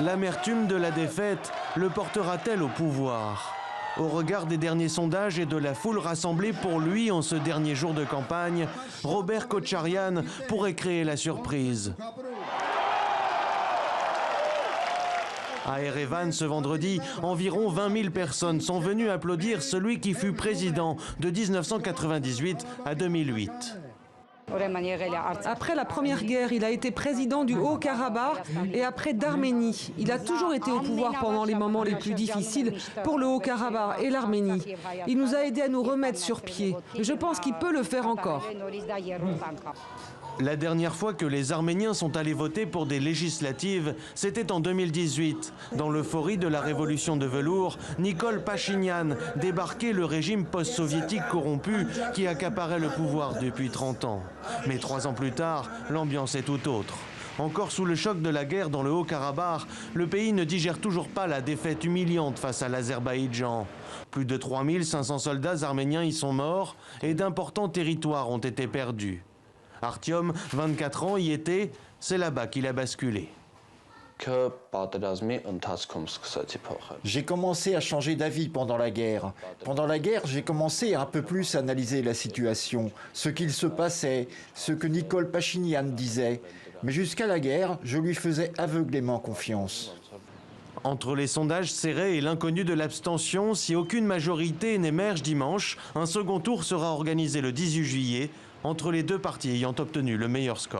L'amertume de la défaite le portera-t-elle au pouvoir? Au regard des derniers sondages et de la foule rassemblée pour lui en ce dernier jour de campagne, Robert Kotcharian pourrait créer la surprise. À Erevan, ce vendredi, environ 20 000 personnes sont venues applaudir celui qui fut président de 1998 à 2008. Après la Première Guerre, il a été président du Haut-Karabakh et après d'Arménie. Il a toujours été au pouvoir pendant les moments les plus difficiles pour le Haut-Karabakh et l'Arménie. Il nous a aidés à nous remettre sur pied. Je pense qu'il peut le faire encore. La dernière fois que les Arméniens sont allés voter pour des législatives, c'était en 2018. Dans l'euphorie de la révolution de velours, Nikol Pachinian débarquait le régime post-soviétique corrompu qui accaparait le pouvoir depuis 30 ans. Mais 3 ans plus tard, l'ambiance est tout autre. Encore sous le choc de la guerre dans le Haut-Karabakh, le pays ne digère toujours pas la défaite humiliante face à l'Azerbaïdjan. Plus de 3500 soldats arméniens y sont morts et d'importants territoires ont été perdus. Artyom, 24 ans, y était, c'est là-bas qu'il a basculé. J'ai commencé à changer d'avis pendant la guerre. Pendant la guerre, j'ai commencé à un peu plus analyser la situation, ce qu'il se passait, ce que Nikol Pachinian disait. Mais jusqu'à la guerre, je lui faisais aveuglément confiance. Entre les sondages serrés et l'inconnu de l'abstention, si aucune majorité n'émerge dimanche, un second tour sera organisé le 18 juillet entre les deux partis ayant obtenu le meilleur score.